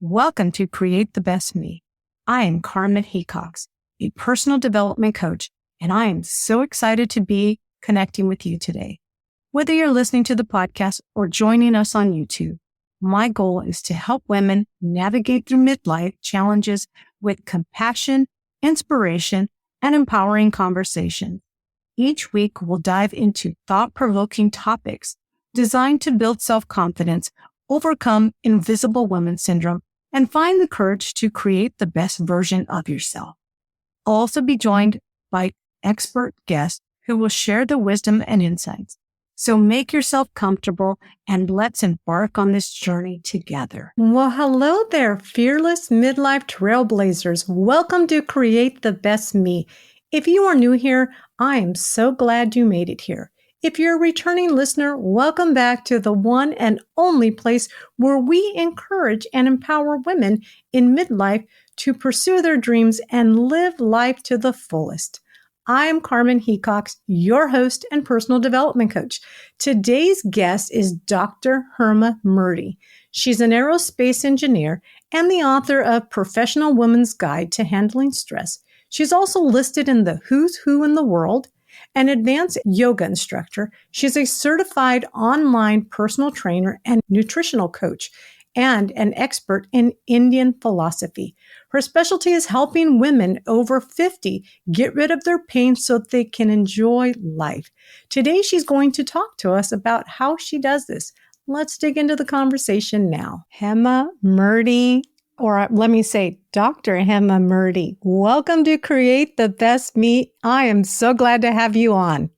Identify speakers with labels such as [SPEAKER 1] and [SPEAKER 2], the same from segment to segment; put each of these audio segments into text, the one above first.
[SPEAKER 1] Welcome to Create the Best Me. I am Carmen Hecox, a personal development coach, and I am so excited to be connecting with you today. Whether you're listening to the podcast or joining us on YouTube, my goal is to help women navigate through midlife challenges with compassion, inspiration, and empowering conversation. Each week, we'll dive into thought-provoking topics designed to build self-confidence, overcome invisible woman syndrome, and find the courage to create the best version of yourself. I'll also be joined by expert guests who will share the wisdom and insights. So make yourself comfortable and let's embark on this journey together. Well, hello there, fearless midlife trailblazers. Welcome to Create the Best Me. If you are new here, I am so glad you made it here. If you're a returning listener, welcome back to the one and only place where we encourage and empower women in midlife to pursue their dreams and live life to the fullest. I am Carmen Hecox, your host and personal development coach. Today's guest is Dr. Hema Murty. She's an aerospace engineer and the author of Professional Woman's Guide to Handling Stress. She's also listed in the Who's Who in the World, an advanced yoga instructor. She's a certified online personal trainer and nutritional coach, and an expert in Indian philosophy. Her specialty is helping women over 50 get rid of their pain so they can enjoy life. Today, she's going to talk to us about how she does this. Let's dig into the conversation now. Hema Murty, or let me say, Dr. Hema Murty, welcome to Create the Best Me. I am so glad to have you on.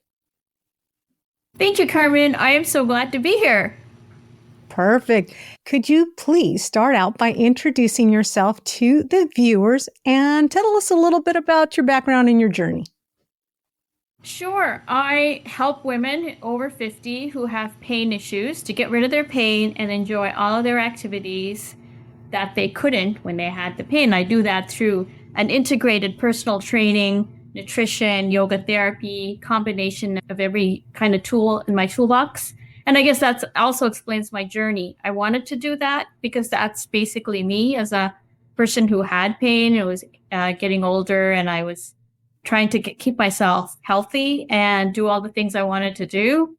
[SPEAKER 2] Thank you, Carmen. I am so glad to be here.
[SPEAKER 1] Perfect. Could you please start out by introducing yourself to the viewers and tell us a little bit about your background and your journey?
[SPEAKER 2] Sure. I help women over 50 who have pain issues to get rid of their pain and enjoy all of their activities that they couldn't when they had the pain. I do that through an integrated personal training, nutrition, yoga therapy, combination of every kind of tool in my toolbox. And I guess that also explains my journey. I wanted to do that because that's basically me as a person who had pain. It was getting older and I was trying to keep myself healthy and do all the things I wanted to do.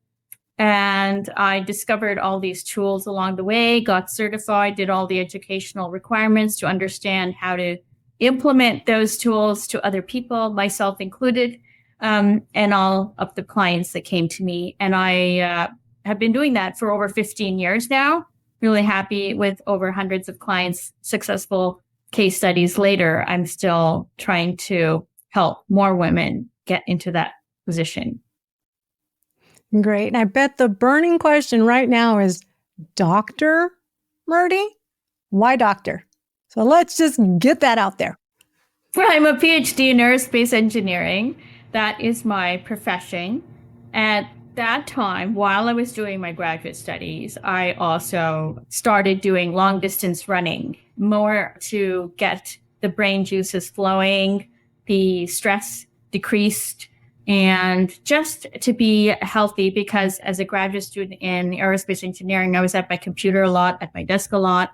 [SPEAKER 2] And I discovered all these tools along the way, got certified, did all the educational requirements to understand how to implement those tools to other people, myself included, and all of the clients that came to me. And I have been doing that for over 15 years now. Really happy with over hundreds of clients, successful case studies later. I'm still trying to help more women get into that position.
[SPEAKER 1] Great. And I bet the burning question right now is, Dr. Murty? Why doctor? So let's just get that out there.
[SPEAKER 2] Well, I'm a PhD in aerospace engineering. That is my profession. At that time, while I was doing my graduate studies, I also started doing long distance running, more to get the brain juices flowing, the stress decreased, and just to be healthy, because as a graduate student in aerospace engineering, I was at my computer a lot, at my desk a lot.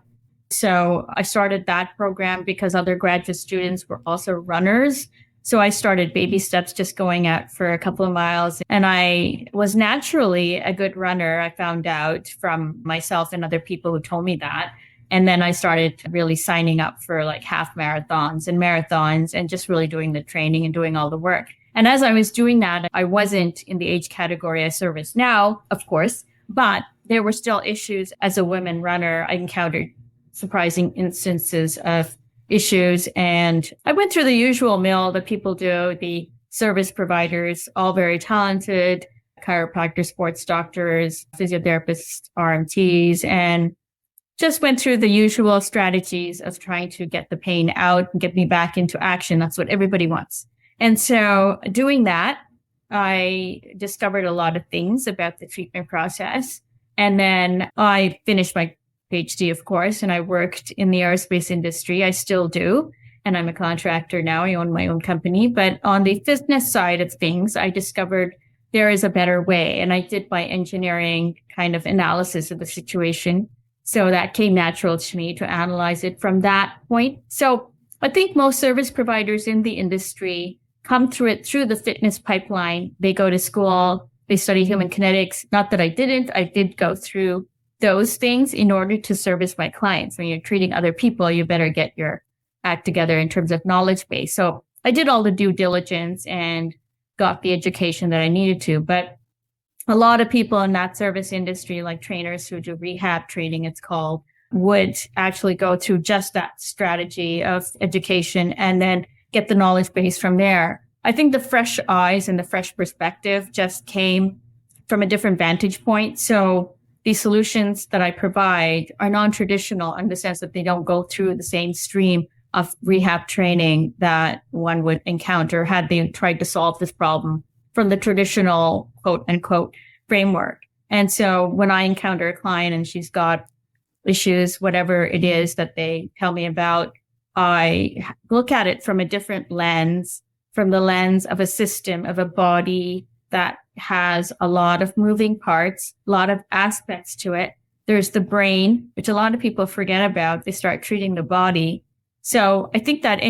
[SPEAKER 2] So I started that program because other graduate students were also runners. So I started baby steps, just going out for a couple of miles. And I was naturally a good runner, I found out from myself and other people who told me that. And then I started really signing up for like half marathons and just really doing the training and doing all the work. And as I was doing that, I wasn't in the age category I service now, of course, but there were still issues as a women runner. I encountered surprising instances of issues. And I went through the usual mill that people do, the service providers, all very talented, chiropractors, sports doctors, physiotherapists, RMTs, and just went through the usual strategies of trying to get the pain out and get me back into action. That's what everybody wants. And so doing that, I discovered a lot of things about the treatment process. And then I finished my PhD, of course, and I worked in the aerospace industry. I still do. And I'm a contractor now. I own my own company. But on the fitness side of things, I discovered there is a better way. And I did my engineering kind of analysis of the situation So that came natural to me to analyze it from that point. So I think most service providers in the industry come through it through the fitness pipeline. They go to school, they study human kinetics. Not that I didn't, I did go through those things in order to service my clients. When you're treating other people, you better get your act together in terms of knowledge base. So I did all the due diligence and got the education that I needed to. But a lot of people in that service industry, like trainers who do rehab training, it's called, would actually go through just that strategy of education and then get the knowledge base from there. I think the fresh eyes and the fresh perspective just came from a different vantage point. So these solutions that I provide are non-traditional in the sense that they don't go through the same stream of rehab training that one would encounter had they tried to solve this problem from the traditional quote unquote framework. And so when I encounter a client and she's got issues, whatever it is that they tell me about, I look at it from a different lens, from the lens of a system, of a body that has a lot of moving parts, a lot of aspects to it. There's the brain, which a lot of people forget about. They start treating the body. So I think that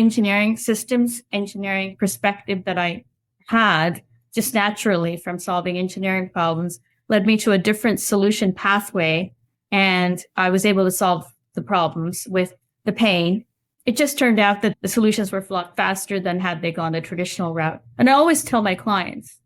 [SPEAKER 2] systems engineering perspective that I had just naturally from solving engineering problems led me to a different solution pathway. And I was able to solve the problems with the pain. It just turned out that the solutions were a lot faster than had they gone the traditional route. And I always tell my clients,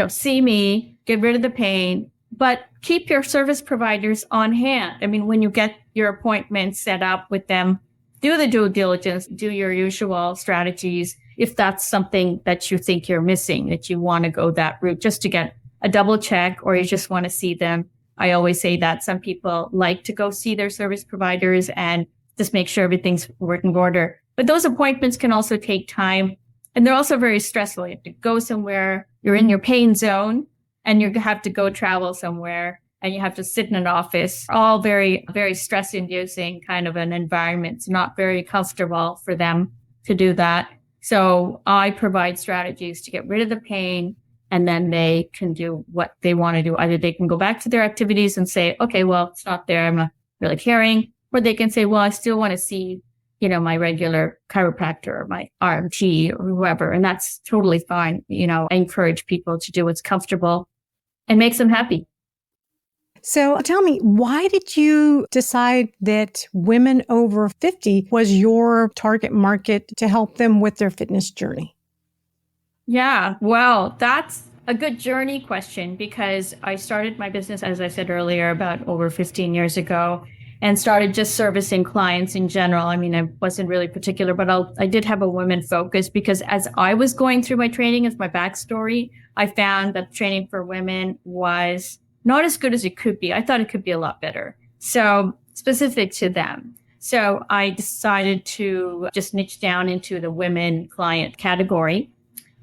[SPEAKER 2] see me, get rid of the pain, but keep your service providers on hand. I mean, when you get your appointment set up with them, do the due diligence, do your usual strategies. If that's something that you think you're missing, that you want to go that route just to get a double check, or you just want to see them. I always say that some people like to go see their service providers and just make sure everything's working order. But those appointments can also take time, and they're also very stressful. You have to go somewhere, you're in your pain zone, and you have to go travel somewhere, and you have to sit in an office, all very, very stress-inducing kind of an environment. It's not very comfortable for them to do that. So I provide strategies to get rid of the pain, and then they can do what they want to do. Either they can go back to their activities and say, okay, well, it's not there, I'm not really caring. Or they can say, well, I still want to see, my regular chiropractor or my RMT or whoever. And that's totally fine. I encourage people to do what's comfortable and makes them happy.
[SPEAKER 1] So tell me, why did you decide that women over 50 was your target market to help them with their fitness journey?
[SPEAKER 2] Yeah, well, that's a good journey question, because I started my business, as I said earlier, about over 15 years ago, and started just servicing clients in general. I mean, I wasn't really particular, but I did have a women focus, because as I was going through my training, as my backstory, I found that training for women was not as good as it could be. I thought it could be a lot better. So specific to them. So I decided to just niche down into the women client category.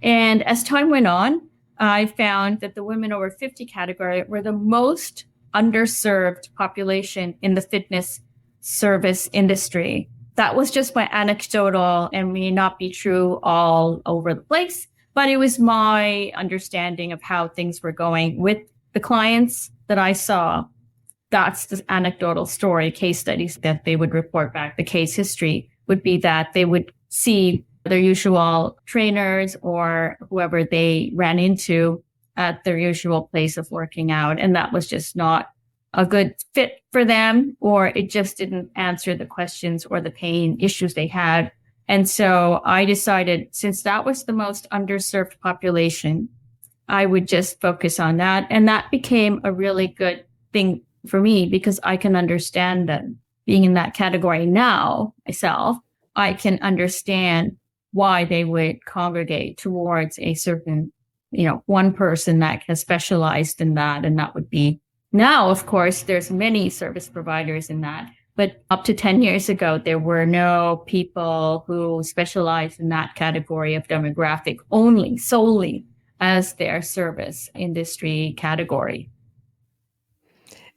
[SPEAKER 2] And as time went on, I found that the women over 50 category were the most underserved population in the fitness service industry. That was just my anecdotal and may not be true all over the place, but it was my understanding of how things were going with the clients that I saw. That's the anecdotal story, case studies that they would report back. The case history would be that they would see their usual trainers or whoever they ran into at their usual place of working out. And that was just not a good fit for them, or it just didn't answer the questions or the pain issues they had. And so I decided, since that was the most underserved population, I would just focus on that. And that became a really good thing for me, because I can understand them. Being in that category now myself, I can understand why they would congregate towards a certain, one person that has specialized in that. And that would be now, of course, there's many service providers in that. But up to 10 years ago, there were no people who specialized in that category of demographic solely as their service industry category.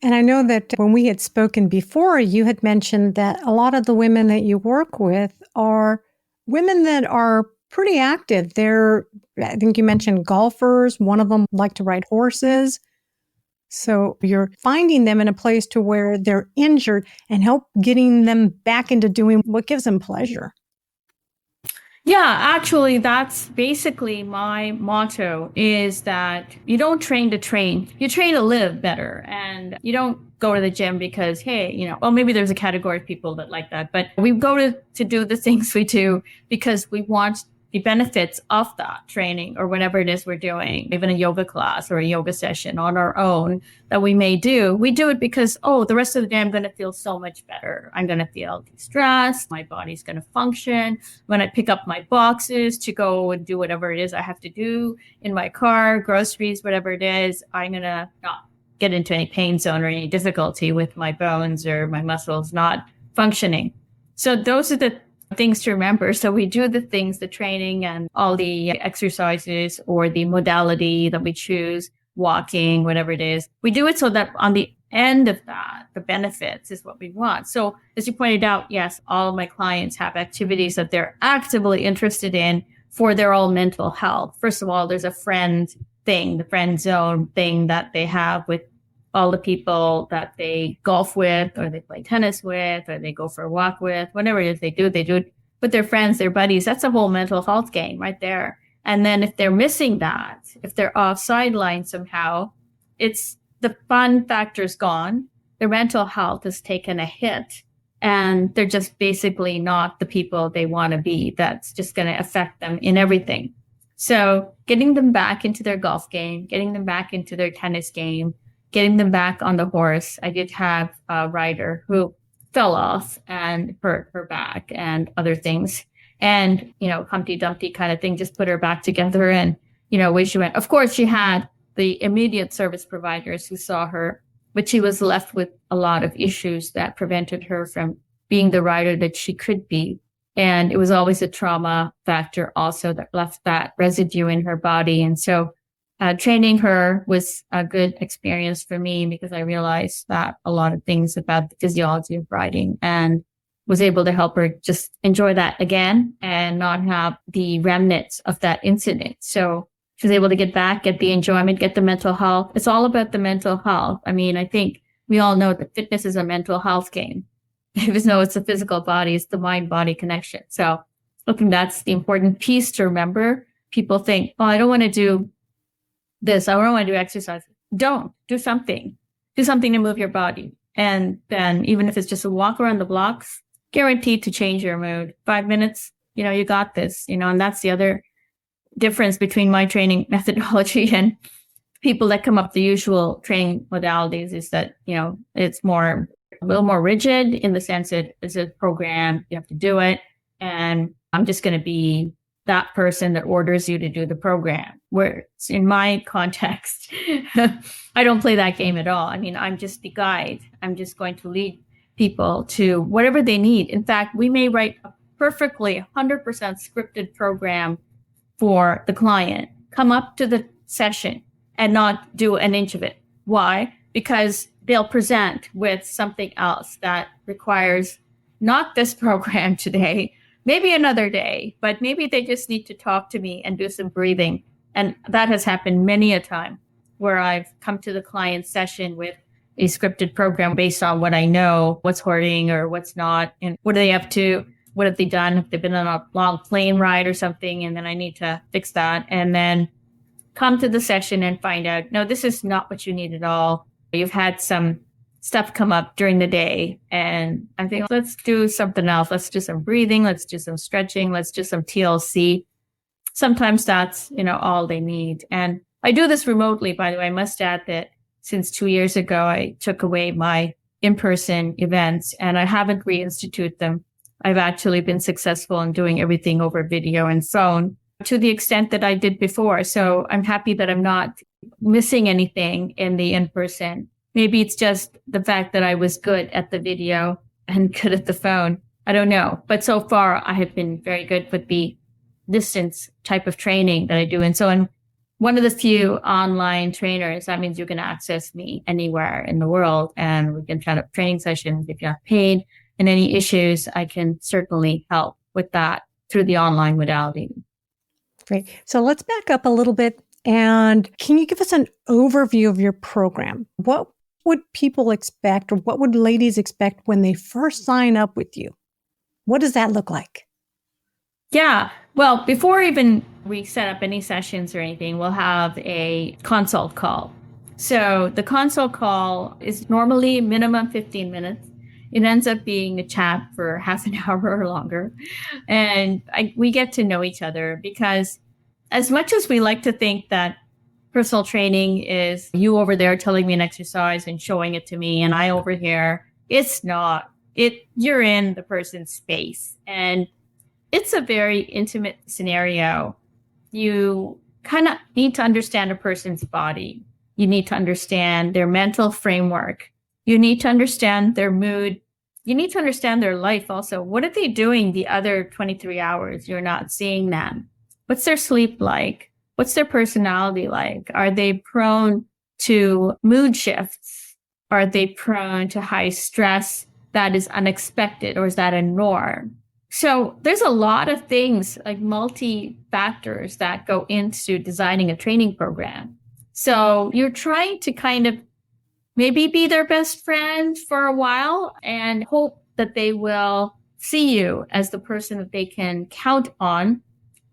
[SPEAKER 1] And I know that when we had spoken before, you had mentioned that a lot of the women that you work with are women that are pretty active. I think you mentioned golfers. One of them like to ride horses. So you're finding them in a place to where they're injured and help getting them back into doing what gives them pleasure.
[SPEAKER 2] Yeah, actually, that's basically my motto is that you don't train to train, you train to live better. And you don't go to the gym because, hey, well, maybe there's a category of people that like that, but we go to do the things we do because we want the benefits of that training or whatever it is we're doing, even a yoga class or a yoga session on our own that we may do. We do it because, the rest of the day I'm going to feel so much better. I'm going to feel de-stressed. My body's going to function. When I pick up my boxes to go and do whatever it is I have to do in my car, groceries, whatever it is, I'm going to not get into any pain zone or any difficulty with my bones or my muscles not functioning. So those are the things to remember. So we do the things, the training and all the exercises or the modality that we choose, walking, whatever it is. We do it so that on the end of that, the benefits is what we want. So as you pointed out, yes, all of my clients have activities that they're actively interested in for their own mental health. First of all, there's a friend thing, the friend zone thing that they have with all the people that they golf with or they play tennis with or they go for a walk with, whatever it is they do it with their friends, their buddies. That's a whole mental health game right there. And then if they're missing that, if they're off sideline somehow, it's the fun factor's gone. Their mental health has taken a hit and they're just basically not the people they want to be. That's just going to affect them in everything. So getting them back into their golf game, getting them back into their tennis game, getting them back on the horse. I did have a rider who fell off and hurt her back and other things. And, Humpty Dumpty kind of thing, just put her back together and, away she went. Of course, she had the immediate service providers who saw her, but she was left with a lot of issues that prevented her from being the rider that she could be. And it was always a trauma factor also that left that residue in her body. And so training her was a good experience for me because I realized that a lot of things about the physiology of riding and was able to help her just enjoy that again and not have the remnants of that incident. So she was able to get back, get the enjoyment, get the mental health. It's all about the mental health. I mean, I think we all know that fitness is a mental health game. Even though it's the physical body, it's the mind-body connection. So I think that's the important piece to remember. People think, I don't want to do this. I don't want to do exercise. Don't. Do something. Do something to move your body. And then even if it's just a walk around the blocks, guaranteed to change your mood. 5 minutes, you got this, and that's the other difference between my training methodology and people that come up with the usual training modalities is that, it's a little more rigid in the sense that it's a program, you have to do it. And I'm just going to be that person that orders you to do the program. Where in my context, I don't play that game at all. I mean, I'm just the guide. I'm just going to lead people to whatever they need. In fact, we may write a perfectly 100% scripted program for the client, come up to the session and not do an inch of it. Why? Because they'll present with something else that requires not this program today, maybe another day, but maybe they just need to talk to me and do some breathing. And that has happened many a time where I've come to the client's session with a scripted program based on what I know, what's hurting or what's not, and what are they up to? What have they done? If they've been on a long plane ride or something, and then I need to fix that. And then come to the session and find out, no, this is not what you need at all. You've had some stuff come up during the day. And I think, let's do something else. Let's do some breathing. Let's do some stretching. Let's do some TLC. Sometimes that's, all they need. And I do this remotely, by the way. I must add that since 2 years ago, I took away my in-person events and I haven't reinstituted them. I've actually been successful in doing everything over video and phone to the extent that I did before. So I'm happy that I'm not missing anything in the in-person. Maybe it's just the fact that I was good at the video and good at the phone. I don't know. But so far, I have been very good with the distance type of training that I do. And so I'm one of the few online trainers. That means you can access me anywhere in the world and we can set up training sessions. If you have pain and any issues, I can certainly help with that through the online modality.
[SPEAKER 1] Great. So let's back up a little bit And can you give us an overview of your program? What would people expect, or what would ladies expect when they first sign up with you? What does that look like?
[SPEAKER 2] Yeah. Well, before even we set up any sessions or anything, we'll have a consult call. So the consult call is normally minimum 15 minutes. It ends up being a chat for half an hour or longer. And we get to know each other, because as much as we like to think that personal training is you over there telling me an exercise and showing it to me and I over here, it's not. You're in the person's space, and it's a very intimate scenario. You kind of need to understand a person's body. You need to understand their mental framework. You need to understand their mood. You need to understand their life also. What are they doing the other 23 hours you're not seeing them? What's their sleep like? What's their personality like? Are they prone to mood shifts? Are they prone to high stress that is unexpected, or is that a norm? So there's a lot of things, like multi-factors, that go into designing a training program. So you're trying to kind of maybe be their best friend for a while and hope that they will see you as the person that they can count on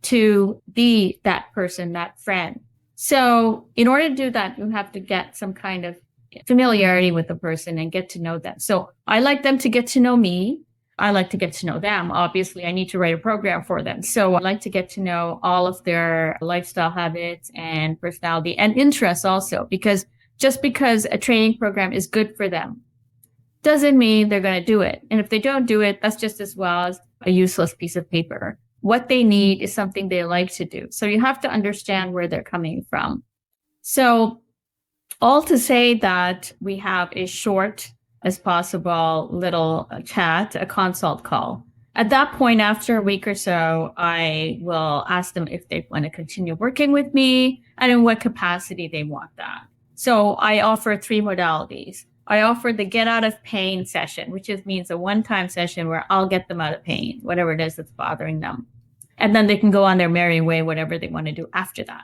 [SPEAKER 2] to be that person, that friend. So in order to do that, you have to get some kind of familiarity with the person and get to know them. So I like them to get to know me. I like to get to know them. Obviously, I need to write a program for them. So I like to get to know all of their lifestyle habits and personality and interests also, because just because a training program is good for them doesn't mean they're going to do it. And if they don't do it, that's just as well as a useless piece of paper. What they need is something they like to do. So you have to understand where they're coming from. So all to say that we have a short as possible little chat, a consult call. At that point, after a week or so, I will ask them if they want to continue working with me and in what capacity they want that. So I offer 3 modalities. I offer the get out of pain session, which means a one-time session where I'll get them out of pain, whatever it is that's bothering them. And then they can go on their merry way, whatever they want to do after that.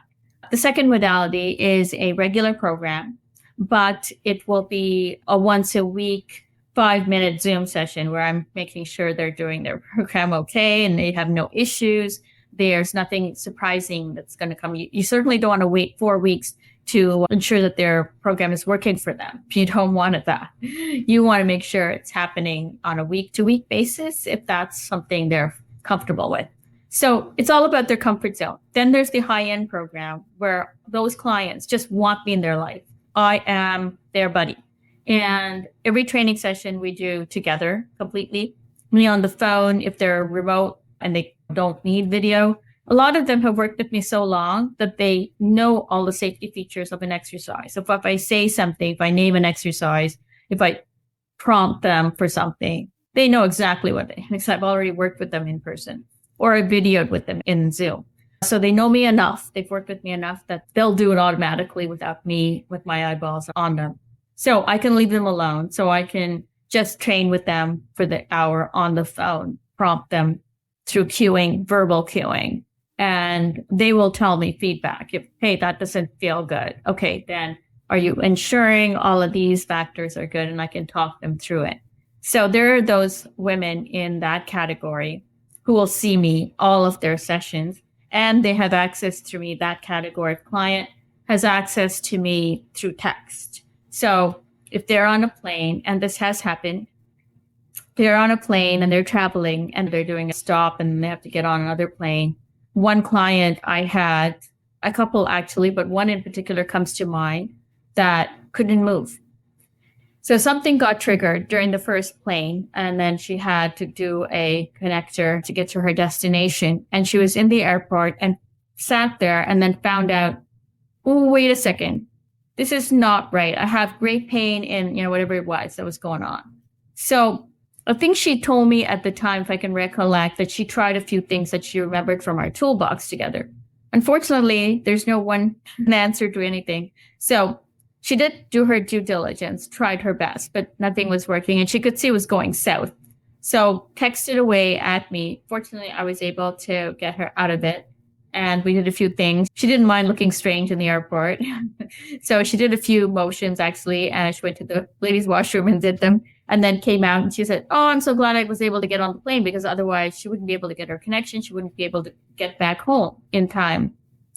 [SPEAKER 2] The second modality is a regular program, but it will be a once a week, 5-minute Zoom session where I'm making sure they're doing their program okay and they have no issues. There's nothing surprising that's going to come. You certainly don't want to wait 4 weeks to ensure that their program is working for them. You don't want it that. You want to make sure it's happening on a week-to-week basis if that's something they're comfortable with. So it's all about their comfort zone. Then there's the high-end program where those clients just want me in their life. I am their buddy. And every training session we do together completely. Me on the phone if they're remote and they don't need video. A lot of them have worked with me so long that they know all the safety features of an exercise. So if I say something, if I name an exercise, if I prompt them for something, they know exactly what because I've already worked with them in person or I videoed with them in Zoom. So they know me enough. They've worked with me enough that they'll do it automatically without me with my eyeballs on them. So I can leave them alone. So I can just train with them for the hour on the phone, prompt them through cueing, verbal cueing. And they will tell me feedback. If, hey, that doesn't feel good. Okay, then are you ensuring all of these factors are good? And I can talk them through it. So there are those women in that category who will see me all of their sessions and they have access to me. That category of client has access to me through text. So if they're on a plane, and this has happened, they're on a plane and they're traveling and they're doing a stop and they have to get on another plane. One client I had, a couple actually, but one in particular comes to mind that couldn't move. So something got triggered during the first plane and then she had to do a connector to get to her destination. And she was in the airport and sat there and then found out, oh, wait a second. This is not right. I have great pain in, whatever it was that was going on. So I think she told me at the time, if I can recollect, that she tried a few things that she remembered from our toolbox together. Unfortunately, there's no one answer to anything. So she did do her due diligence, tried her best, but nothing was working. And she could see it was going south. So texted away at me. Fortunately, I was able to get her out of it. and we did a few things. She didn't mind looking strange in the airport. So she did a few motions actually, and she went to the ladies' washroom and did them, and then came out and she said, "Oh, I'm so glad I was able to get on the plane because otherwise she wouldn't be able to get her connection. She wouldn't be able to get back home in time."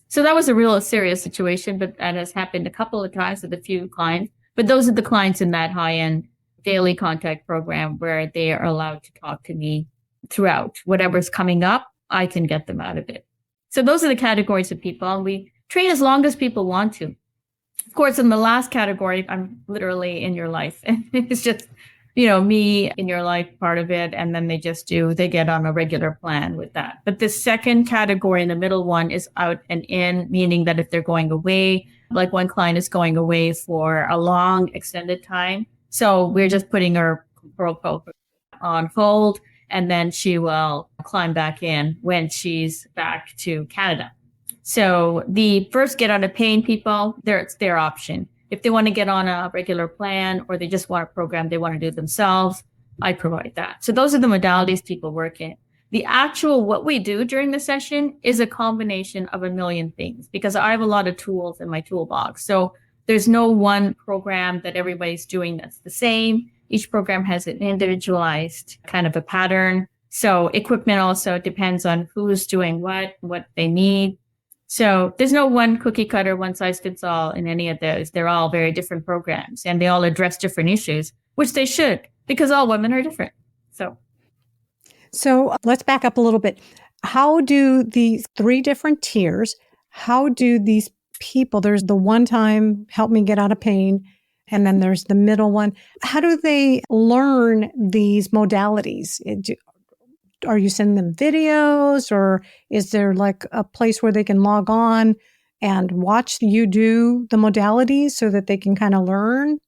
[SPEAKER 2] So that was a real serious situation, but that has happened a couple of times with a few clients. But those are the clients in that high-end daily contact program where they are allowed to talk to me throughout. Whatever's coming up, I can get them out of it. So those are the categories of people. And we train as long as people want to. Of course, in the last category, I'm literally in your life. It's just, me in your life part of it. And then they get on a regular plan with that. But the second category in the middle one is out and in, meaning that if they're going away, like one client is going away for a long extended time. So we're just putting her profile on hold, and then she will climb back in when she's back to Canada. So the first get out of pain people, it's their option. If they want to get on a regular plan or they just want a program they want to do themselves, I provide that. So those are the modalities people work in. The actual what we do during the session is a combination of a million things because I have a lot of tools in my toolbox. So there's no one program that everybody's doing that's the same. Each program has an individualized kind of a pattern. So equipment also depends on who's doing what they need. So there's no one cookie cutter, one size fits all in any of those. They're all very different programs and they all address different issues, which they should, because all women are different.
[SPEAKER 1] So let's back up a little bit. How do these three different tiers, how do these people, there's the one time help me get out of pain, and then there's the middle one. How do they learn these modalities? Are you sending them videos, or is there like a place where they can log on and watch you do the modalities so that they can kind of learn?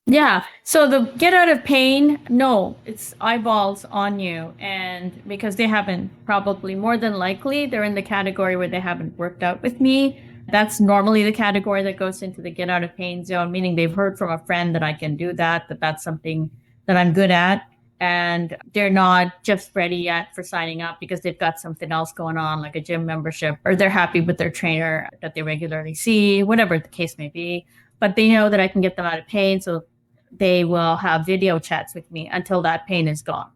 [SPEAKER 2] Yeah. So the get out of pain, no, it's eyeballs on you. And because they haven't, probably more than likely, they're in the category where they haven't worked out with me. That's normally the category that goes into the get out of pain zone, meaning they've heard from a friend that I can do that that's something that I'm good at. And they're not just ready yet for signing up because they've got something else going on, like a gym membership, or they're happy with their trainer that they regularly see, whatever the case may be. But they know that I can get them out of pain. So they will have video chats with me until that pain is gone.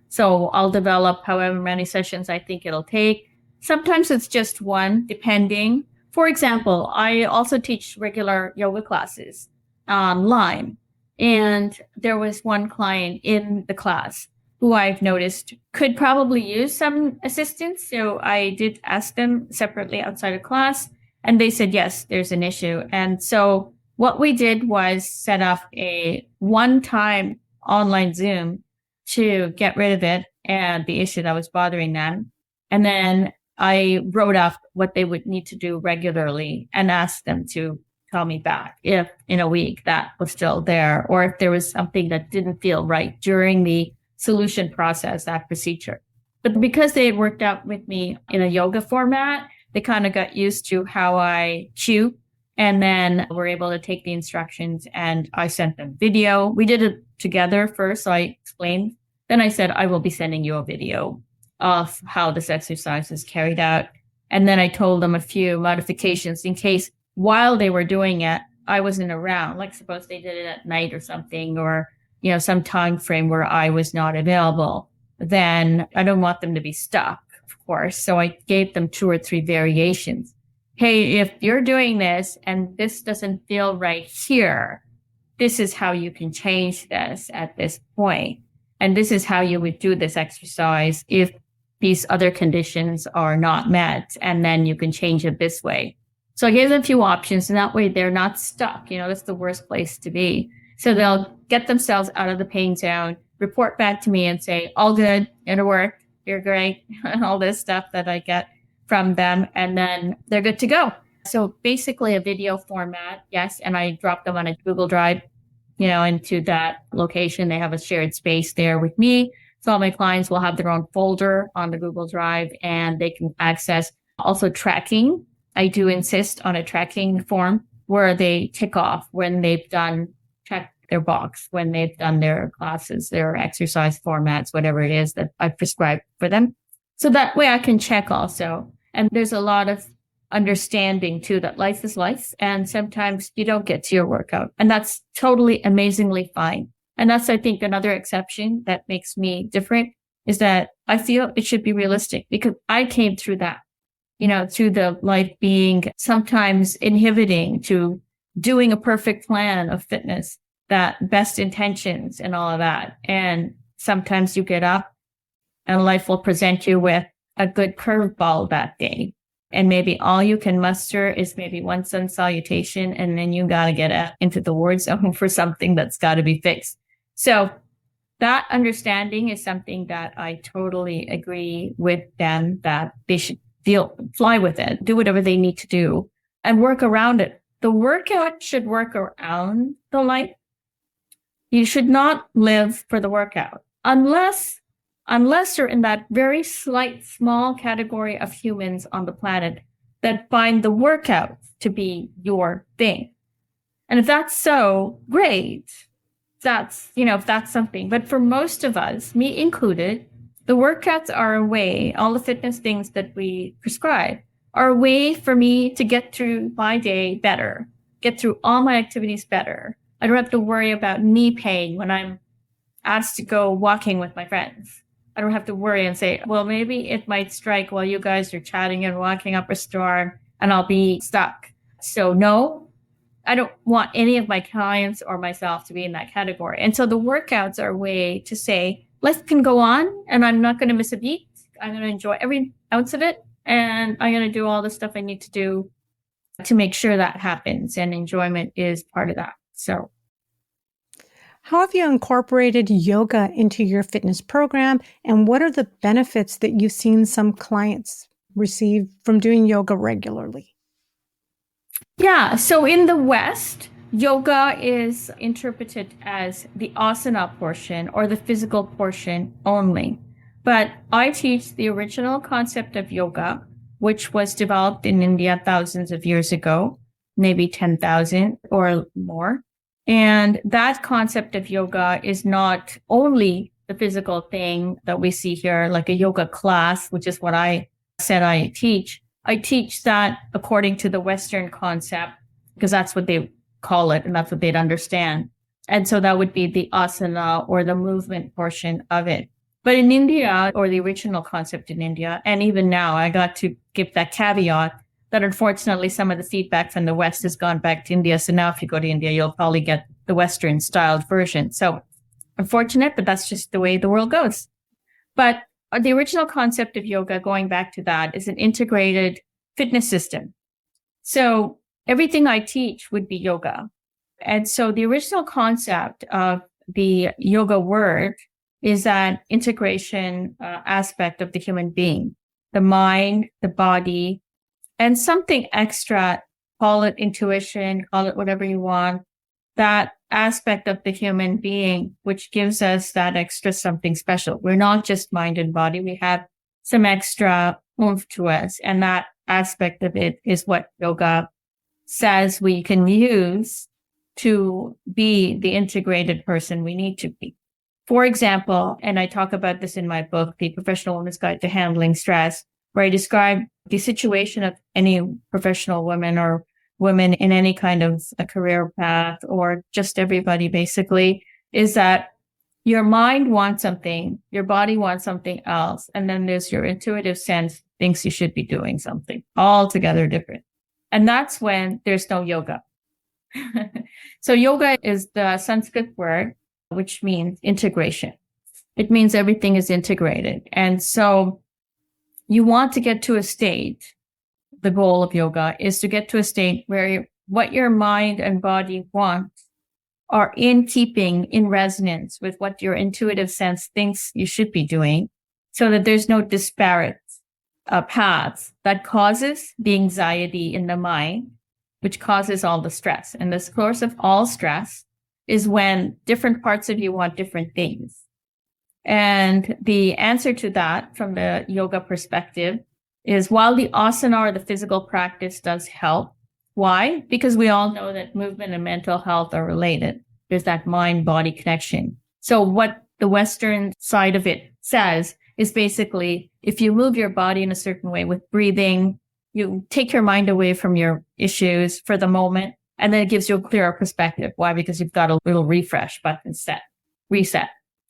[SPEAKER 2] So I'll develop however many sessions I think it'll take. Sometimes it's just one, depending. For example, I also teach regular yoga classes online. And there was one client in the class who I've noticed could probably use some assistance. So I did ask them separately outside of class, and they said, yes, there's an issue. And so what we did was set up a one-time online Zoom to get rid of it and the issue that was bothering them. And then I wrote up what they would need to do regularly and asked them to call me back if in a week that was still there, or if there was something that didn't feel right during the solution process, that procedure. But because they had worked out with me in a yoga format, they kind of got used to how I cue, and then were able to take the instructions, and I sent them video. We did it together first, so I explained. Then I said, I will be sending you a video of how this exercise is carried out. And then I told them a few modifications in case while they were doing it, I wasn't around. Like suppose they did it at night or something, or, some time frame where I was not available. Then I don't want them to be stuck, of course. So I gave them 2 or 3 variations. Hey, if you're doing this and this doesn't feel right here, this is how you can change this at this point. And this is how you would do this exercise if these other conditions are not met. And then you can change it this way. So I gave them a few options, and that way they're not stuck. That's the worst place to be. So they'll get themselves out of the pain zone, report back to me and say, all good, it'll work, you're great, and all this stuff that I get from them. And then they're good to go. So basically a video format, yes. And I drop them on a Google Drive, into that location. They have a shared space there with me. So all my clients will have their own folder on the Google Drive, and they can access also tracking. I do insist on a tracking form where they tick off when they've check their box, when they've done their classes, their exercise formats, whatever it is that I prescribed for them. So that way I can check also. And there's a lot of understanding too that life is life. And sometimes you don't get to your workout. And that's totally amazingly fine. And that's, I think, another exception that makes me different is that I feel it should be realistic because I came through that, through the life being sometimes inhibiting to doing a perfect plan of fitness, that best intentions and all of that. And sometimes you get up and life will present you with a good curveball that day. And maybe all you can muster is maybe one sun salutation. And then you got to get into the war zone for something that's got to be fixed. So that understanding is something that I totally agree with them that they should fly with it, do whatever they need to do and work around it. The workout should work around the life. You should not live for the workout unless you're in that very slight, small category of humans on the planet that find the workout to be your thing. And if that's so, great. If that's something. But for most of us, me included, the workouts are a way, all the fitness things that we prescribe are a way for me to get through my day better, get through all my activities better. I don't have to worry about knee pain when I'm asked to go walking with my friends. I don't have to worry and say, well, maybe it might strike while you guys are chatting and walking up a storm and I'll be stuck. So no, I don't want any of my clients or myself to be in that category. And so the workouts are a way to say, life can go on and I'm not going to miss a beat. I'm going to enjoy every ounce of it. And I'm going to do all the stuff I need to do to make sure that happens. And enjoyment is part of that. So
[SPEAKER 1] how have you incorporated yoga into your fitness program? And what are the benefits that you've seen some clients receive from doing yoga regularly?
[SPEAKER 2] Yeah. So in the West, yoga is interpreted as the asana portion or the physical portion only. But I teach the original concept of yoga, which was developed in India thousands of years ago, maybe 10,000 or more. And that concept of yoga is not only the physical thing that we see here, like a yoga class, which is what I said I teach. I teach that according to the Western concept, because that's what they call it and that's what they'd understand. And so that would be the asana or the movement portion of it. But in India, or the original concept in India, and even now, I got to give that caveat that unfortunately some of the feedback from the West has gone back to India. So now if you go to India, you'll probably get the Western styled version. So unfortunate, but that's just the way the world goes. But the original concept of yoga, going back to that, is an integrated fitness system. So everything I teach would be yoga. And so the original concept of the yoga word is that integration aspect of the human being, the mind, the body, and something extra, call it intuition, call it whatever you want, that aspect of the human being, which gives us that extra something special. We're not just mind and body. We have some extra oomph to us. And that aspect of it is what yoga says we can use to be the integrated person we need to be. For example, and I talk about this in my book, The Professional Woman's Guide to Handling Stress, where I describe the situation of any professional woman or women in any kind of a career path, or just everybody basically, is that your mind wants something, your body wants something else, and then there's your intuitive sense thinks you should be doing something altogether different. And that's when there's no yoga. So yoga is the Sanskrit word, which means integration. It means everything is integrated. And so you want to get to a state, the goal of yoga is to get to a state where what your mind and body want are in keeping, in resonance with what your intuitive sense thinks you should be doing, so that there's no disparate paths that causes the anxiety in the mind, which causes all the stress. And the source of all stress is when different parts of you want different things. And the answer to that from the yoga perspective is, while the asana or the physical practice does help. Why? Because we all know that movement and mental health are related. There's that mind-body connection. So what the Western side of it says is basically if you move your body in a certain way with breathing, you take your mind away from your issues for the moment, and then it gives you a clearer perspective. Why? Because you've got a little refresh button set, reset.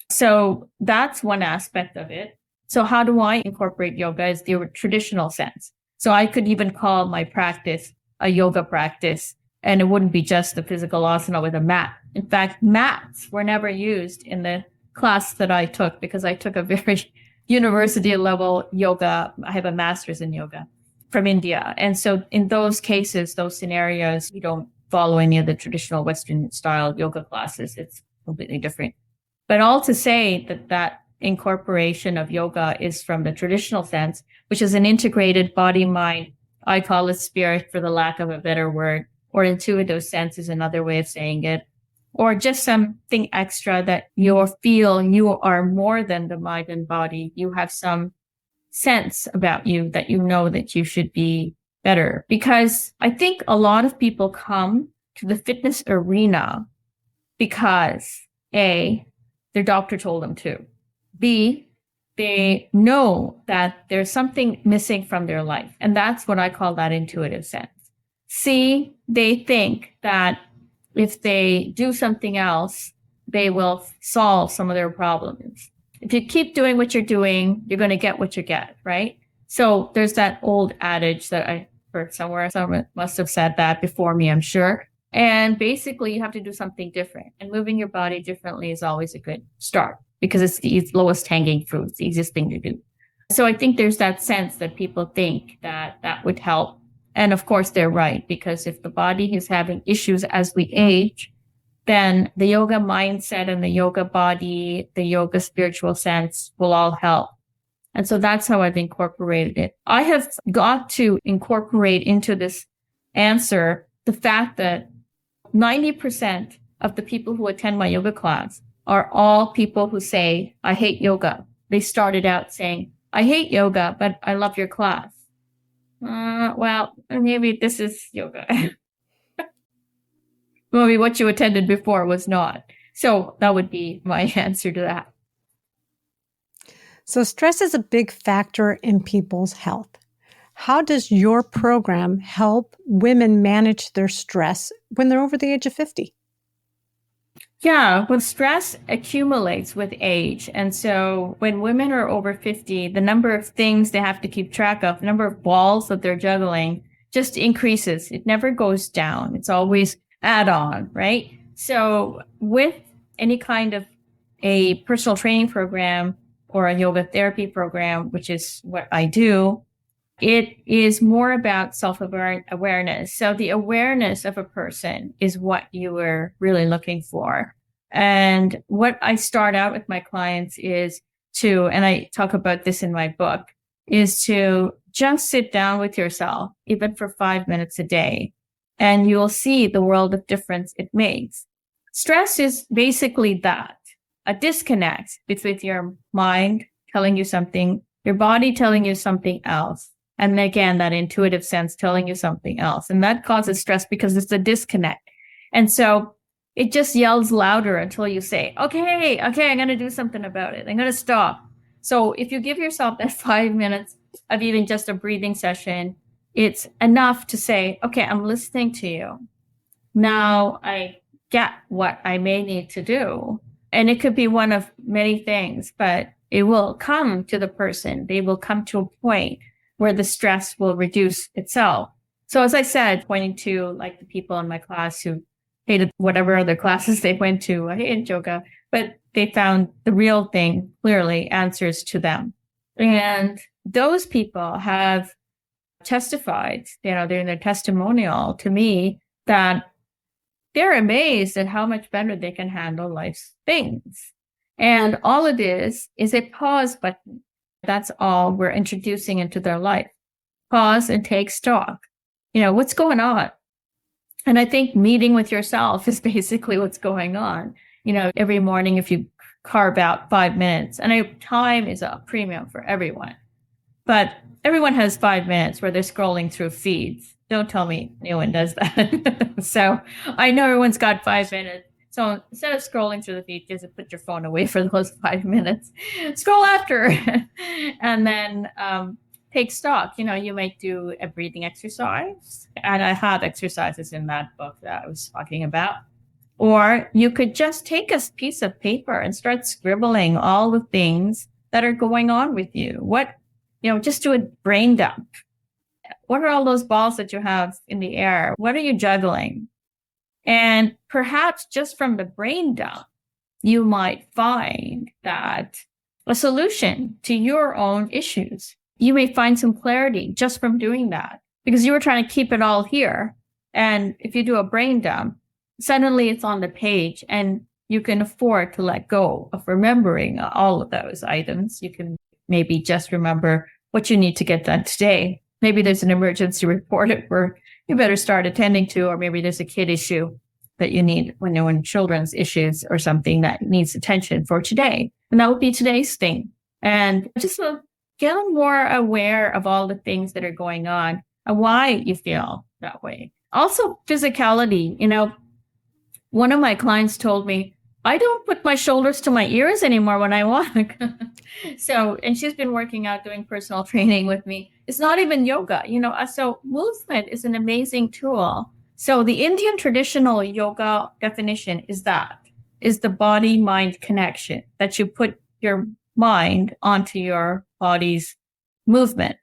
[SPEAKER 2] So that's one aspect of it. So how do I incorporate yoga as the traditional sense? So I could even call my practice a yoga practice, and it wouldn't be just a physical asana with a mat. In fact, mats were never used in the class that I took because I took a very university level yoga. I have a master's in yoga from India. And so in those cases, those scenarios, you don't follow any of the traditional Western style yoga classes. It's completely different. But all to say that incorporation of yoga is from the traditional sense, which is an integrated body, mind, I call it spirit for the lack of a better word, or intuitive sense is another way of saying it, or just something extra that you feel you are more than the mind and body. You have some sense about you that you know that you should be better. Because I think a lot of people come to the fitness arena because A, their doctor told them to. B, they know that there's something missing from their life. And that's what I call that intuitive sense. C, they think that if they do something else, they will solve some of their problems. If you keep doing what you're doing, you're going to get what you get, right? So there's that old adage that I heard somewhere. Someone must have said that before me, I'm sure. And basically, you have to do something different. And moving your body differently is always a good start because it's the lowest hanging fruit, it's the easiest thing to do. So I think there's that sense that people think that that would help. And of course, they're right, because if the body is having issues as we age, then the yoga mindset and the yoga body, the yoga spiritual sense will all help. And so that's how I've incorporated it. I have got to incorporate into this answer the fact that 90% of the people who attend my yoga class are all people who say, I hate yoga. They started out saying, I hate yoga, but I love your class. Well, maybe this is yoga. Maybe what you attended before was not. So that would be my answer to that.
[SPEAKER 1] So stress is a big factor in people's health. How does your program help women manage their stress when they're over the age of 50?
[SPEAKER 2] Yeah, well, stress accumulates with age. And so when women are over 50, the number of things they have to keep track of, the number of balls that they're juggling just increases. It never goes down. It's always add on, right? So with any kind of a personal training program or a yoga therapy program, which is what I do, it is more about self-awareness. So the awareness of a person is what you were really looking for. And what I start out with my clients is to, and I talk about this in my book, is to just sit down with yourself, even for 5 minutes a day, and you'll see the world of difference it makes. Stress is basically that, a disconnect between your mind telling you something, your body telling you something else. And again, that intuitive sense telling you something else. And that causes stress because it's a disconnect. And so it just yells louder until you say, okay, I'm going to do something about it. I'm going to stop. So if you give yourself that 5 minutes of even just a breathing session, it's enough to say, okay, I'm listening to you. Now I get what I may need to do. And it could be one of many things, but it will come to the person. They will come to a point where the stress will reduce itself. So as I said, pointing to like the people in my class who hated whatever other classes they went to, I hated yoga, but they found the real thing clearly answers to them. And those people have testified, they're in their testimonial to me that they're amazed at how much better they can handle life's things. And all it is a pause button. That's all we're introducing into their life. Pause and take stock. What's going on? And I think meeting with yourself is basically what's going on. Every morning, if you carve out 5 minutes, and time is a premium for everyone, but everyone has 5 minutes where they're scrolling through feeds. Don't tell me anyone does that. So I know everyone's got 5 minutes. So instead of scrolling through the feed, just put your phone away for those 5 minutes, scroll after, and then take stock. You might do a breathing exercise. And I have exercises in that book that I was talking about. Or you could just take a piece of paper and start scribbling all the things that are going on with you. Just do a brain dump. What are all those balls that you have in the air? What are you juggling? And perhaps just from the brain dump, you might find that a solution to your own issues. You may find some clarity just from doing that because you were trying to keep it all here. And if you do a brain dump, suddenly it's on the page and you can afford to let go of remembering all of those items. You can maybe just remember what you need to get done today. Maybe there's an emergency report where you better start attending to, or maybe there's a kid issue that you need when children's issues or something that needs attention for today. And that would be today's thing. And just get more aware of all the things that are going on and why you feel that way. Also, physicality. One of my clients told me, I don't put my shoulders to my ears anymore when I walk. And she's been working out, doing personal training with me. It's not even yoga, so movement is an amazing tool. So the Indian traditional yoga definition is the body-mind connection, that you put your mind onto your body's movement.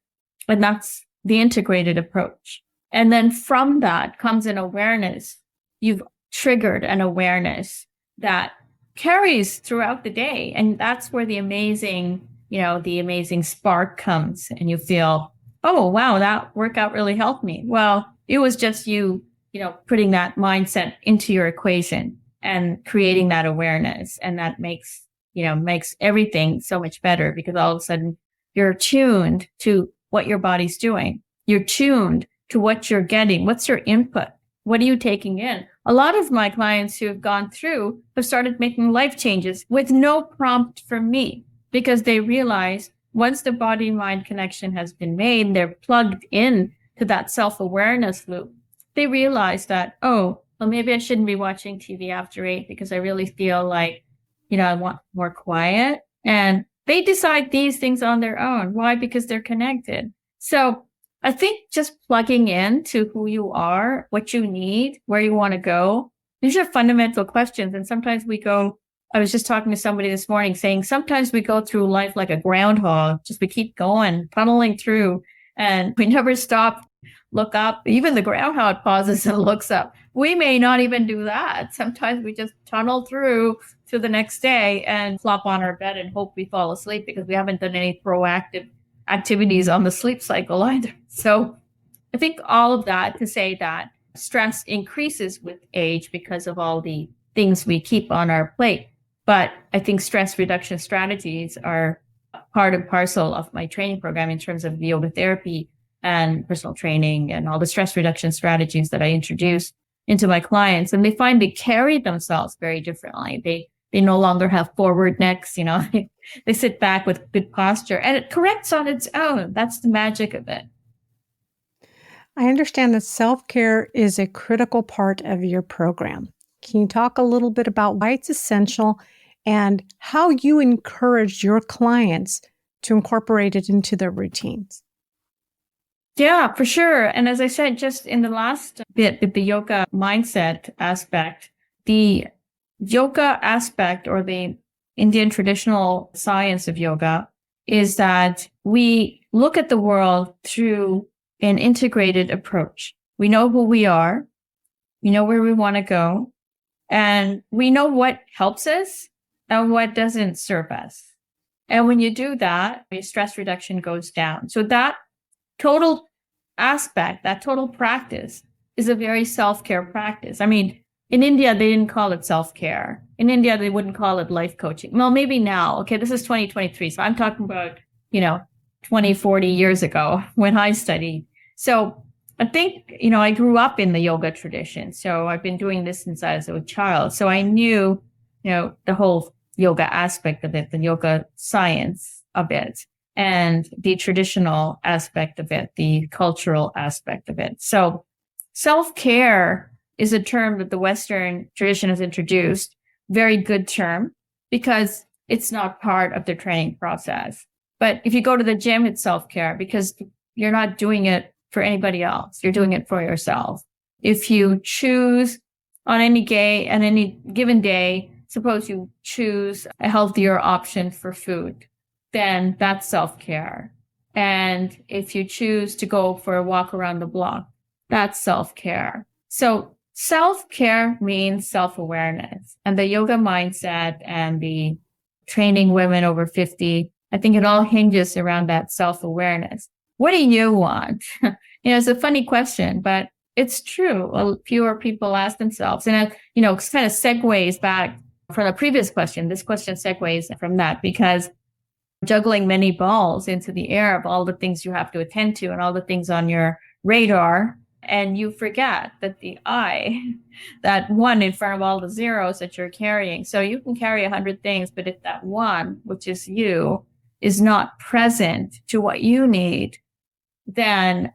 [SPEAKER 2] And that's the integrated approach. And then from that comes an awareness. You've triggered an awareness that carries throughout the day. And that's where the amazing spark comes, and you feel, oh, wow, that workout really helped me. Well, it was just you putting that mindset into your equation and creating that awareness. And that makes everything so much better, because all of a sudden you're tuned to what your body's doing. You're tuned to what you're getting. What's your input? What are you taking in? A lot of my clients who have gone through have started making life changes with no prompt from me, because they realize once the body-mind connection has been made, they're plugged in to that self-awareness loop. They realize that, oh, well, maybe I shouldn't be watching TV after 8 because I really feel like, I want more quiet. And they decide these things on their own. Why? Because they're connected. So I think just plugging in to who you are, what you need, where you want to go, these are fundamental questions. And sometimes I was just talking to somebody this morning saying, sometimes we go through life like a groundhog, we keep going, tunneling through, and we never stop, look up. Even the groundhog pauses and looks up. We may not even do that. Sometimes we just tunnel through to the next day and flop on our bed and hope we fall asleep because we haven't done any proactive activities on the sleep cycle either. So I think all of that to say that stress increases with age because of all the things we keep on our plate. But I think stress reduction strategies are part and parcel of my training program in terms of yoga therapy and personal training and all the stress reduction strategies that I introduce into my clients. And they find they carry themselves very differently. They no longer have forward necks, they sit back with good posture, and it corrects on its own. That's the magic of it.
[SPEAKER 1] I understand that self-care is a critical part of your program. Can you talk a little bit about why it's essential and how you encourage your clients to incorporate it into their routines?
[SPEAKER 2] Yeah, for sure. And as I said, just in the last bit with the yoga mindset aspect, the yoga aspect, or the Indian traditional science of yoga, is that we look at the world through an integrated approach. We know who we are. We know where we want to go. And we know what helps us and what doesn't serve us. And when you do that, your stress reduction goes down. So that total aspect, that total practice is a very self-care practice. I mean, in India, they didn't call it self-care. In India, they wouldn't call it life coaching. Well, maybe now. Okay, this is 2023. So I'm talking about, 20, 40 years ago when I studied. So I think, I grew up in the yoga tradition. So I've been doing this since I was a child. So I knew, the whole yoga aspect of it, the yoga science of it, and the traditional aspect of it, the cultural aspect of it. So self-care is a term that the Western tradition has introduced. Very good term, because it's not part of the training process. But if you go to the gym, it's self-care because you're not doing it for anybody else. You're doing it for yourself. If you choose on any given day, suppose you choose a healthier option for food, then that's self-care. And if you choose to go for a walk around the block, that's self-care. So self-care means self-awareness. And the yoga mindset and the training women over 50, I think it all hinges around that self-awareness. What do you want? It's a funny question, but it's true. Fewer people ask themselves. And, it kind of segues back from the previous question. This question segues from that because juggling many balls into the air of all the things you have to attend to and all the things on your radar. And you forget that the I, that one in front of all the zeros that you're carrying. So you can carry 100 things, but if that one, which is you, is not present to what you need, then,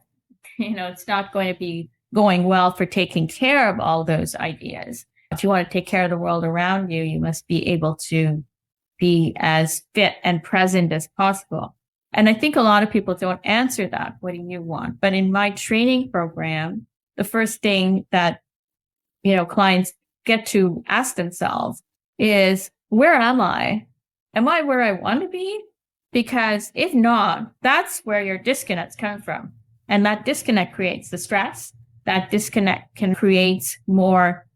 [SPEAKER 2] it's not going to be going well for taking care of all those ideas. If you want to take care of the world around you, you must be able to be as fit and present as possible. And I think a lot of people don't answer that. What do you want? But in my training program, the first thing that, clients get to ask themselves is, where am I? Am I where I want to be? Because if not, that's where your disconnects come from. And that disconnect creates the stress. That disconnect can create more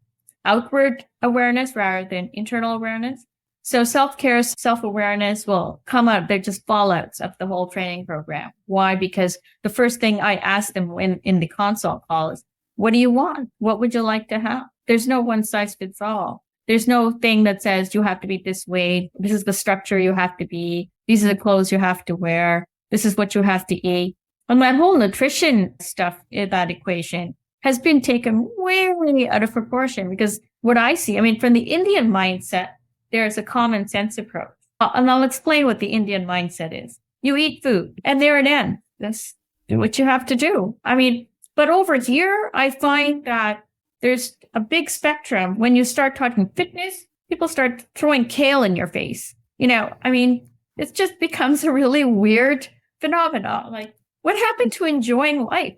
[SPEAKER 2] outward awareness rather than internal awareness. So self-care, self-awareness will come out. They're just fallouts of the whole training program. Why? Because the first thing I ask them in the consult call is, what do you want? What would you like to have? There's no one size fits all. There's no thing that says you have to be this way. This is the structure you have to be. These are the clothes you have to wear. This is what you have to eat. And that whole nutrition stuff in that equation has been taken way, way out of proportion because what I see, from the Indian mindset, there's a common sense approach. And I'll explain what the Indian mindset is. You eat food and there it ends. That's what you have to do. But over here, I find that there's a big spectrum. When you start talking fitness, people start throwing kale in your face. It just becomes a really weird phenomenon. Like, what happened to enjoying life?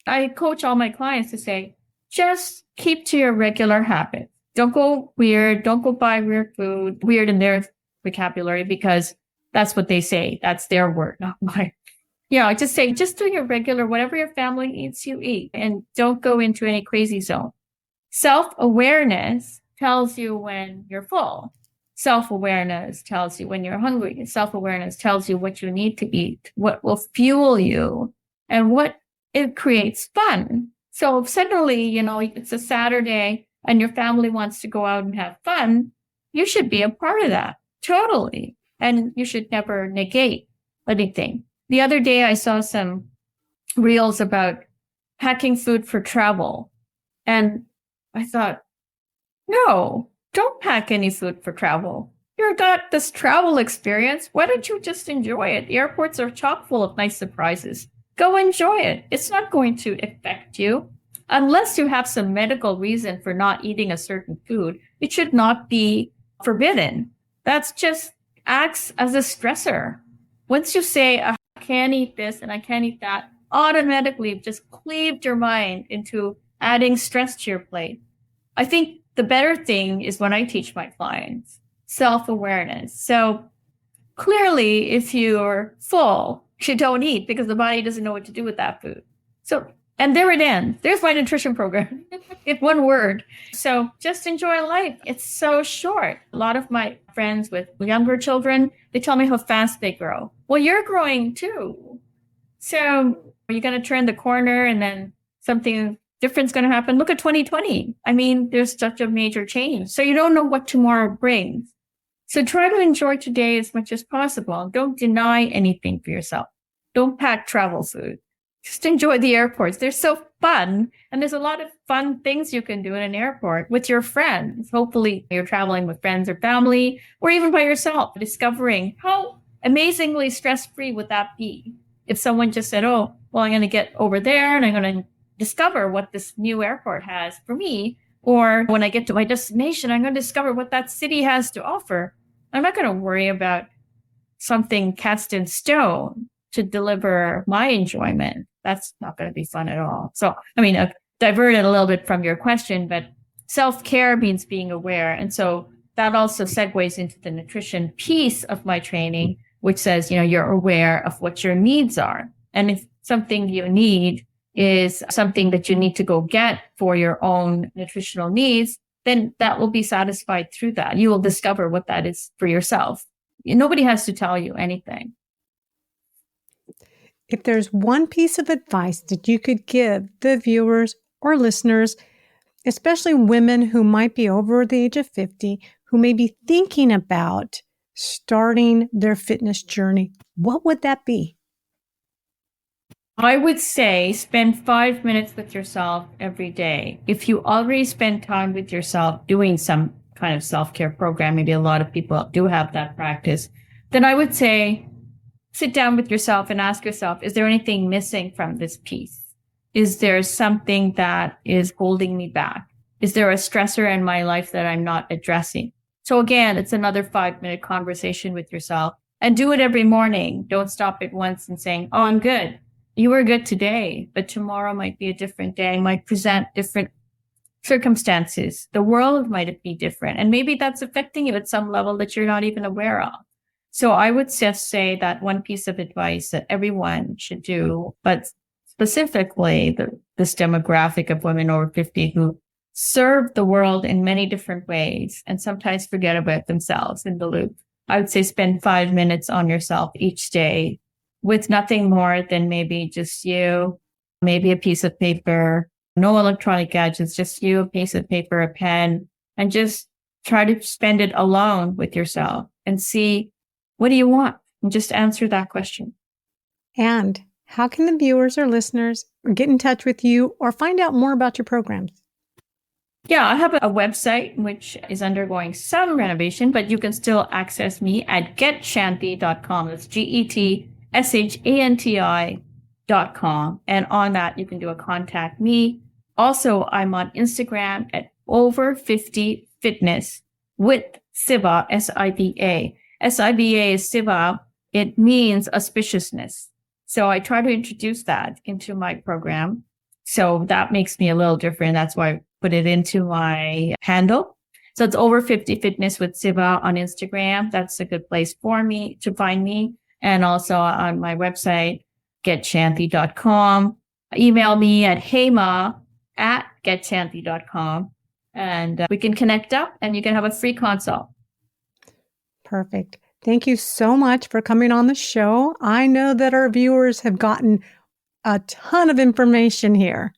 [SPEAKER 2] I coach all my clients to say, just keep to your regular habits. Don't go weird. Don't go buy weird food, weird in their vocabulary, because that's what they say. That's their word, not mine. I just say, just do your regular, whatever your family eats, you eat, and don't go into any crazy zone. Self-awareness tells you when you're full. Self-awareness tells you when you're hungry. Self-awareness tells you what you need to eat, what will fuel you, and what it creates fun. So if suddenly, it's a Saturday and your family wants to go out and have fun, you should be a part of that. Totally. And you should never negate anything. The other day I saw some reels about packing food for travel. And I thought, no, don't pack any food for travel. You've got this travel experience. Why don't you just enjoy it? The airports are chock full of nice surprises. Go enjoy it. It's not going to affect you. Unless you have some medical reason for not eating a certain food, it should not be forbidden. That's just acts as a stressor. Once you say, I can't eat this and I can't eat that, automatically you've just cleaved your mind into adding stress to your plate. I think the better thing is when I teach my clients, self-awareness. So clearly, if you're full, you don't eat because the body doesn't know what to do with that food. So, and there it ends. There's my nutrition program in one word. So just enjoy life. It's so short. A lot of my friends with younger children, they tell me how fast they grow. Well, you're growing too. So are you going to turn the corner and then something different's going to happen? Look at 2020. There's such a major change. So you don't know what tomorrow brings. So try to enjoy today as much as possible. Don't deny anything for yourself. Don't pack travel food. Just enjoy the airports. They're so fun. And there's a lot of fun things you can do in an airport with your friends. Hopefully you're traveling with friends or family, or even by yourself, discovering how amazingly stress-free would that be if someone just said, oh, well, I'm going to get over there and I'm going to discover what this new airport has for me. Or when I get to my destination, I'm going to discover what that city has to offer. I'm not going to worry about something cast in stone to deliver my enjoyment. That's not going to be fun at all. So, I mean, I've diverted a little bit from your question, but self-care means being aware. And so that also segues into the nutrition piece of my training, which says, you're aware of what your needs are. And if something you need is something that you need to go get for your own nutritional needs, then that will be satisfied through that. You will discover what that is for yourself. Nobody has to tell you anything.
[SPEAKER 1] If there's one piece of advice that you could give the viewers or listeners, especially women who might be over the age of 50, who may be thinking about starting their fitness journey, what would that be?
[SPEAKER 2] I would say spend 5 minutes with yourself every day. If you already spend time with yourself doing some kind of self-care program, maybe a lot of people do have that practice, then I would say sit down with yourself and ask yourself, is there anything missing from this piece? Is there something that is holding me back? Is there a stressor in my life that I'm not addressing? So again, it's another 5-minute conversation with yourself, and do it every morning. Don't stop at once and saying, oh, I'm good. You were good today, but tomorrow might be a different day, might present different circumstances. The world might be different. And maybe that's affecting you at some level that you're not even aware of. So I would just say that one piece of advice that everyone should do, but specifically this demographic of women over 50 who serve the world in many different ways and sometimes forget about themselves in the loop. I would say spend 5 minutes on yourself each day with nothing more than maybe just you, maybe a piece of paper, no electronic gadgets, just you, a piece of paper, a pen, and just try to spend it alone with yourself and see, what do you want? And just answer that question.
[SPEAKER 1] And how can the viewers or listeners get in touch with you or find out more about your programs?
[SPEAKER 2] Yeah, I have a website which is undergoing some renovation, but you can still access me at getshanti.com. That's GETSHANTI.com. And on that, you can do a contact me. Also, I'm on Instagram at over 50 fitness with Siva, SIVA. SIVA is Siva. It means auspiciousness. So I try to introduce that into my program. So that makes me a little different. That's why I put it into my handle. So it's over 50 fitness with Siva on Instagram. That's a good place for me to find me. And also on my website, getshanti.com. Email me at hema@getshanti.com. And we can connect up and you can have a free consult.
[SPEAKER 1] Perfect. Thank you so much for coming on the show. I know that our viewers have gotten a ton of information here.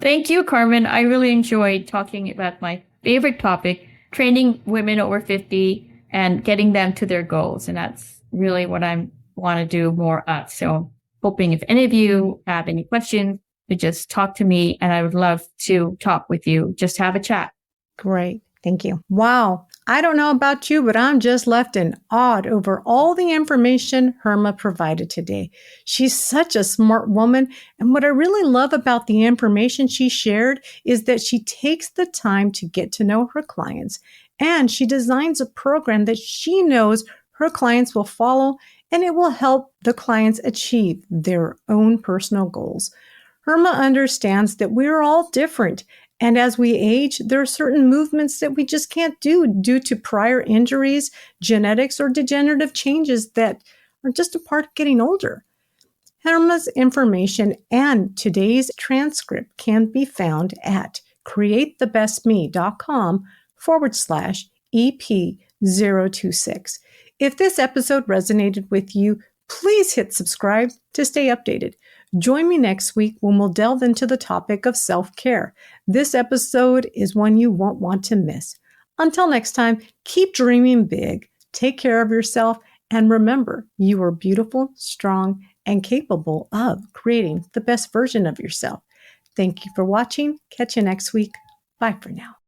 [SPEAKER 2] Thank you, Carmen. I really enjoyed talking about my favorite topic, training women over 50 and getting them to their goals. And that's really what I want to do more of. So hoping if any of you have any questions, to just talk to me, and I would love to talk with you. Just have a chat.
[SPEAKER 1] Great. Thank you. Wow. I don't know about you, but I'm just left in awe over all the information Hema provided today. She's such a smart woman. And what I really love about the information she shared is that she takes the time to get to know her clients, and she designs a program that she knows her clients will follow, and it will help the clients achieve their own personal goals. Hema understands that we're all different. And as we age, there are certain movements that we just can't do due to prior injuries, genetics, or degenerative changes that are just a part of getting older. Hema's information and today's transcript can be found at createthebestme.com/EP026. If this episode resonated with you, please hit subscribe to stay updated. Join me next week when we'll delve into the topic of self-care. This episode is one you won't want to miss. Until next time, keep dreaming big, take care of yourself, and remember, you are beautiful, strong, and capable of creating the best version of yourself. Thank you for watching. Catch you next week. Bye for now.